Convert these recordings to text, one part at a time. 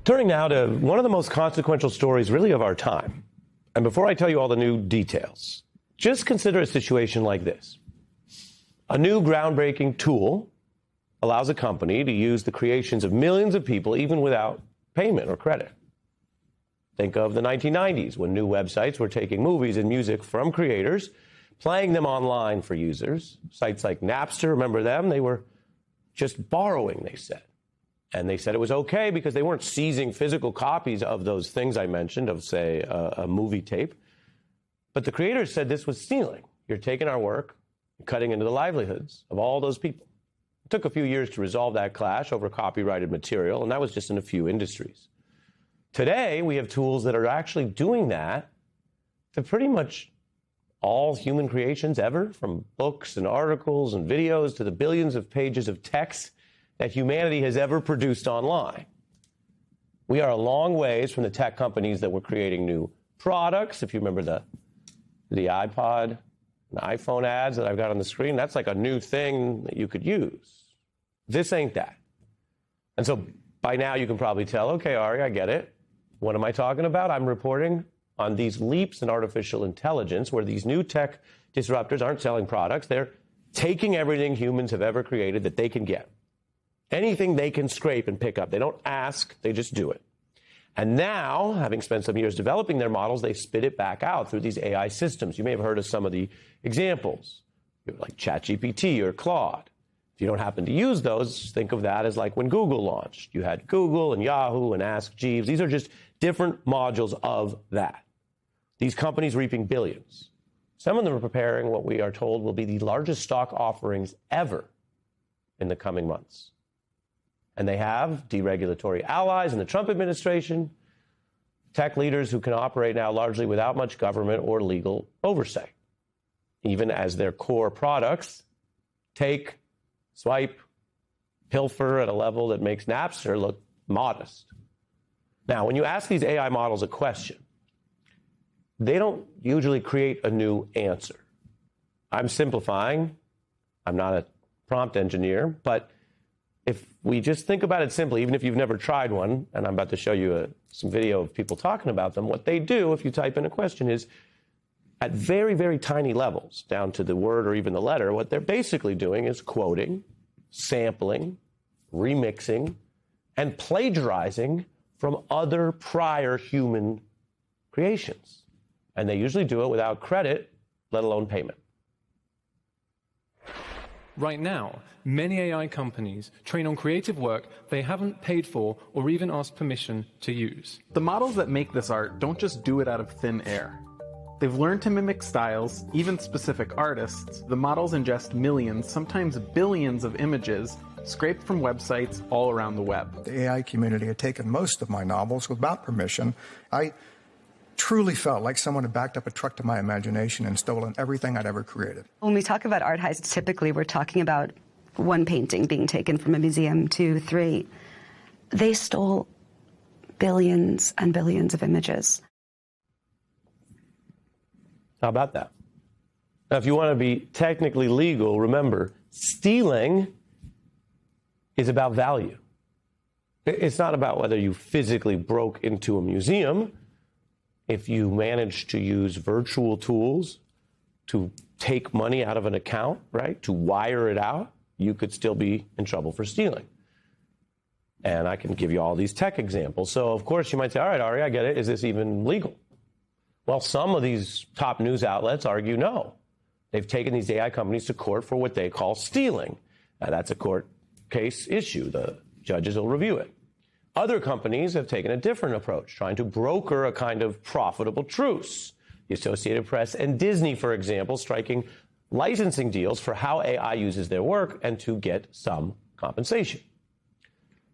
Turning now to one of the most consequential stories really of our time. And before I tell you all the new details, just consider a situation like this. A new groundbreaking tool allows a company to use the creations of millions of people even without payment or credit. Think of the 1990s when new websites were taking movies and music from creators, playing them online for users. Sites like Napster, remember them? They were just borrowing, they said. And they said it was okay because they weren't seizing physical copies of those things I mentioned, of, say, a movie tape. But the creators said this was stealing. You're taking our work, cutting into the livelihoods of all those people. It took a few years to resolve that clash over copyrighted material, and that was just in a few industries. Today, we have tools that are actually doing that to pretty much all human creations ever, from books and articles and videos to the billions of pages of text that humanity has ever produced online. We are a long ways from the tech companies that were creating new products. If you remember the iPod and iPhone ads that I've got on the screen, that's like a new thing that you could use. This ain't that. And so by now you can probably tell, okay, Ari, I get it. What am I talking about? I'm reporting on these leaps in artificial intelligence where these new tech disruptors aren't selling products. They're taking everything humans have ever created that they can get. Anything they can scrape and pick up. They don't ask, they just do it. And now, having spent some years developing their models, they spit it back out through these AI systems. You may have heard of some of the examples, like ChatGPT or Claude. If you don't happen to use those, think of that as like when Google launched. You had Google and Yahoo and Ask Jeeves. These are just different modules of that. These companies reaping billions. Some of them are preparing what we are told will be the largest stock offerings ever in the coming months. And they have deregulatory allies in the Trump administration, tech leaders who can operate now largely without much government or legal oversight, even as their core products take, swipe, pilfer at a level that makes Napster look modest. Now, when you ask these AI models a question, they don't usually create a new answer. I'm simplifying. I'm not a prompt engineer, but if we just think about it simply, even if you've never tried one, and I'm about to show you some video of people talking about them, what they do if you type in a question is, at very, very tiny levels, down to the word or even the letter, what they're basically doing is quoting, sampling, remixing, and plagiarizing from other prior human creations. And they usually do it without credit, let alone payment. Right now, many AI companies train on creative work they haven't paid for or even asked permission to use. The models that make this art don't just do it out of thin air. They've learned to mimic styles, even specific artists. The models ingest millions, sometimes billions of images scraped from websites all around the web. The AI community had taken most of my novels without permission. I truly felt like someone had backed up a truck to my imagination and stolen everything I'd ever created. When we talk about art heists, typically we're talking about one painting being taken from a museum, 2, 3. They stole billions and billions of images. How about that? Now, if you want to be technically legal, remember, stealing is about value. It's not about whether you physically broke into a museum. If you manage to use virtual tools to take money out of an account, right, to wire it out, you could still be in trouble for stealing. And I can give you all these tech examples. So, of course, you might say, all right, Ari, I get it. Is this even legal? Well, some of these top news outlets argue no. They've taken these AI companies to court for what they call stealing. Now, that's a court case issue. The judges will review it. Other companies have taken a different approach, trying to broker a kind of profitable truce. The Associated Press and Disney, for example, striking licensing deals for how AI uses their work and to get some compensation.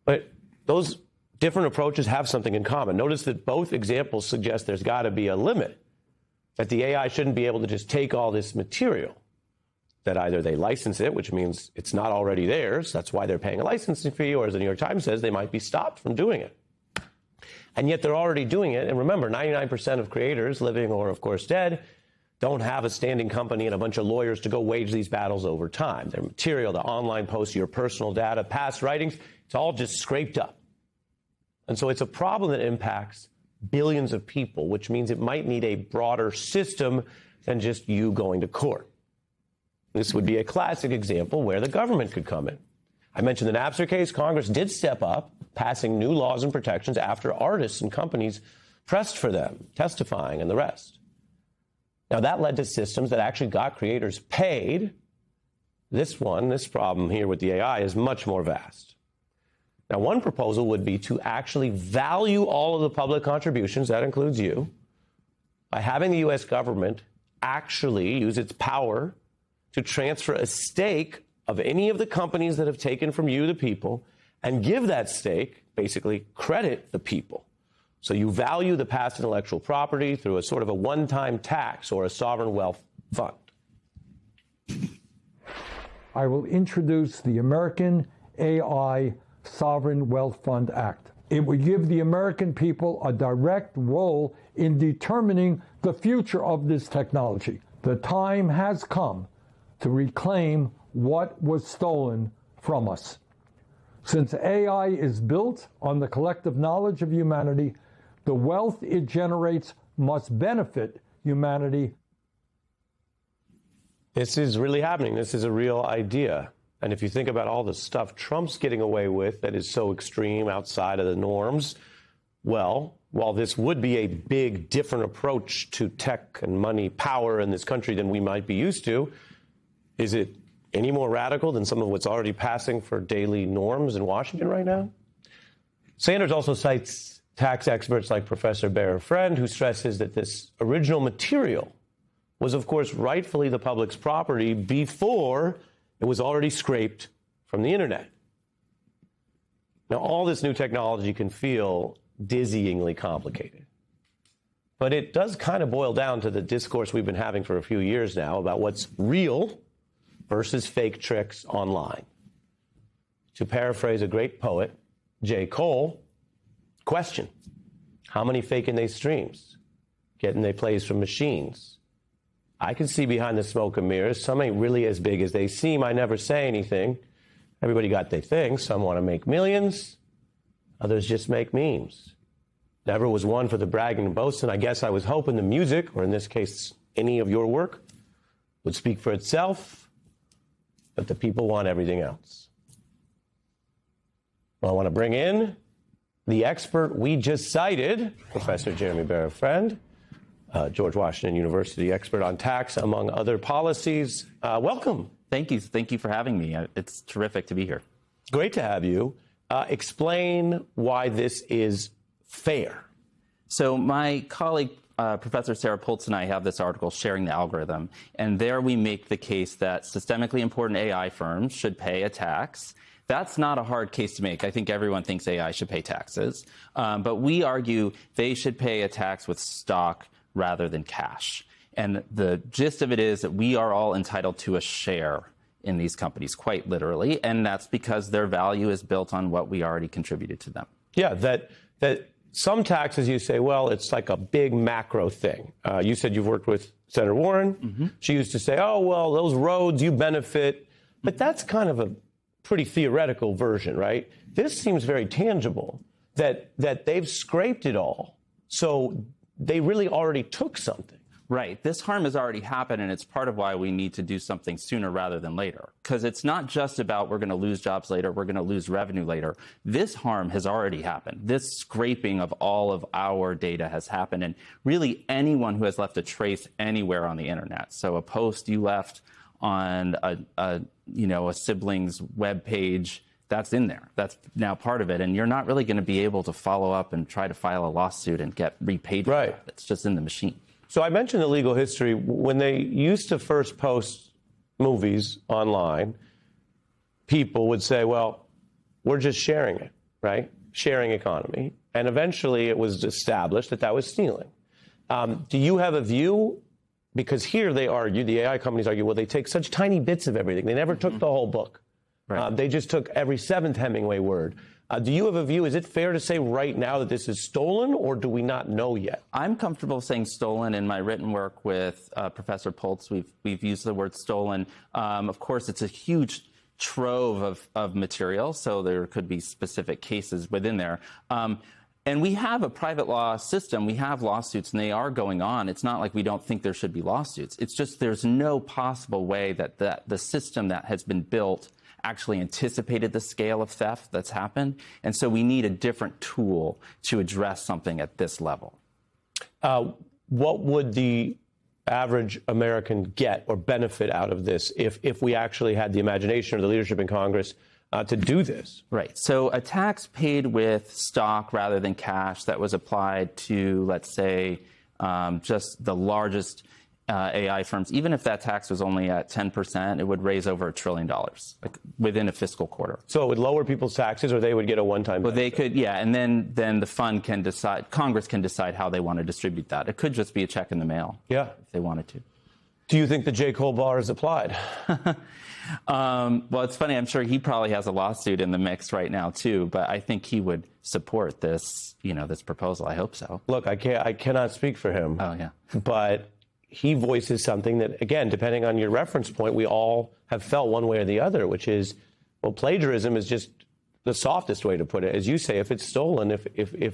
But those different approaches have something in common. Notice that both examples suggest there's got to be a limit, that the AI shouldn't be able to just take all this material, that either they license it, which means it's not already theirs, that's why they're paying a licensing fee, or as the New York Times says, they might be stopped from doing it. And yet they're already doing it. And remember, 99% of creators, living or, of course, dead, don't have a standing company and a bunch of lawyers to go wage these battles over time. Their material, the online posts, your personal data, past writings, it's all just scraped up. And so it's a problem that impacts billions of people, which means it might need a broader system than just you going to court. This would be a classic example where the government could come in. I mentioned the Napster case. Congress did step up, passing new laws and protections after artists and companies pressed for them, testifying and the rest. Now, that led to systems that actually got creators paid. This problem here with the AI is much more vast. Now, one proposal would be to actually value all of the public contributions, that includes you, by having the U.S. government actually use its power to transfer a stake of any of the companies that have taken from you, the people, and give that stake, basically credit the people. So you value the past intellectual property through a sort of a one-time tax or a sovereign wealth fund. I will introduce the American AI Sovereign Wealth Fund Act. It would give the American people a direct role in determining the future of this technology. The time has come to reclaim what was stolen from us. Since AI is built on the collective knowledge of humanity, the wealth it generates must benefit humanity. This is really happening. This is a real idea. And if you think about all the stuff Trump's getting away with that is so extreme outside of the norms, well, while this would be a big, different approach to tech and money power in this country than we might be used to, is it any more radical than some of what's already passing for daily norms in Washington right now? Sanders also cites tax experts like Professor Bear Friend, who stresses that this original material was, of course, rightfully the public's property before it was already scraped from the internet. Now, all this new technology can feel dizzyingly complicated, but it does kind of boil down to the discourse we've been having for a few years now about what's real versus fake tricks online. To paraphrase a great poet, J. Cole, question: how many fake and they streams? Getting they plays from machines? I can see behind the smoke and mirrors. Some ain't really as big as they seem. I never say anything. Everybody got their thing. Some want to make millions. Others just make memes. Never was one for the bragging and boasting. I guess I was hoping the music, or in this case, any of your work, would speak for itself. But the people want everything else. Well, I want to bring in the expert we just cited, Professor Jeremy Bear Friend, George Washington University expert on tax, among other policies. Welcome. Thank you. Thank you for having me. It's terrific to be here. Great to have you. Explain why this is fair. So my colleague, Professor Sarah Pultz, and I have this article, Sharing the Algorithm, and there we make the case that systemically important AI firms should pay a tax. That's not a hard case to make. I think everyone thinks AI should pay taxes. But we argue they should pay a tax with stock rather than cash. And the gist of it is that we are all entitled to a share in these companies, quite literally, and that's because their value is built on what we already contributed to them. Yeah, that some taxes you say, well, it's like a big macro thing. You said you've worked with Senator Warren. Mm-hmm. She used to say, oh, well, those roads, you benefit. But that's kind of a pretty theoretical version, right? This seems very tangible, that they've scraped it all. So they really already took something. Right. This harm has already happened, and it's part of why we need to do something sooner rather than later. Because it's not just about we're going to lose jobs later, we're going to lose revenue later. This harm has already happened. This scraping of all of our data has happened, and really anyone who has left a trace anywhere on the internet. So a post you left on a sibling's web page, that's in there. That's now part of it, and you're not really going to be able to follow up and try to file a lawsuit and get repaid for that. It's just in the machine. So I mentioned the legal history. When they used to first post movies online, people would say, well, we're just sharing it, right? Sharing economy. And eventually it was established that that was stealing. Do you have a view? Because here they argue, the AI companies argue, well, they take such tiny bits of everything. They never took the whole book. Right. They just took every seventh Hemingway word. Do you have a view? Is it fair to say right now that this is stolen, or do we not know yet? I'm comfortable saying stolen. In my written work with Professor Pultz, we've used the word stolen. Of course, it's a huge trove of material, so there could be specific cases within there. And we have a private law system. We have lawsuits, and they are going on. It's not like we don't think there should be lawsuits. It's just there's no possible way that the system that has been built actually anticipated the scale of theft that's happened. And so we need a different tool to address something at this level. What would the average American get or benefit out of this if we actually had the imagination or the leadership in Congress to do this? Right. So a tax paid with stock rather than cash that was applied to, let's say, just the largest AI firms, even if that tax was only at 10%, it would raise over $1 trillion within a fiscal quarter. So it would lower people's taxes, or they would get a one-time benefit? Well, they could, yeah, and then the fund can decide, Congress can decide how they want to distribute that. It could just be a check in the mail, yeah, if they wanted to. Do you think the J. Cole bar is applied? Well, it's funny. I'm sure he probably has a lawsuit in the mix right now too. But I think he would support this, this proposal. I hope so. Look, I cannot speak for him. Oh yeah. But he voices something that, again, depending on your reference point, we all have felt one way or the other, which is, well, plagiarism is just the softest way to put it. As you say, if it's stolen, if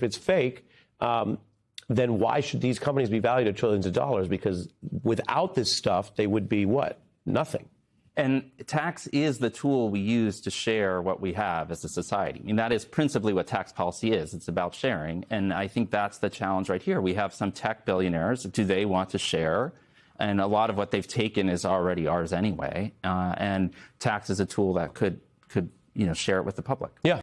it's fake, then why should these companies be valued at trillions of dollars? Because without this stuff, they would be what? Nothing. And tax is the tool we use to share what we have as a society. I mean, that is principally what tax policy is. It's about sharing. And I think that's the challenge right here. We have some tech billionaires. Do they want to share? And a lot of what they've taken is already ours anyway. And tax is a tool that could share it with the public. Yeah.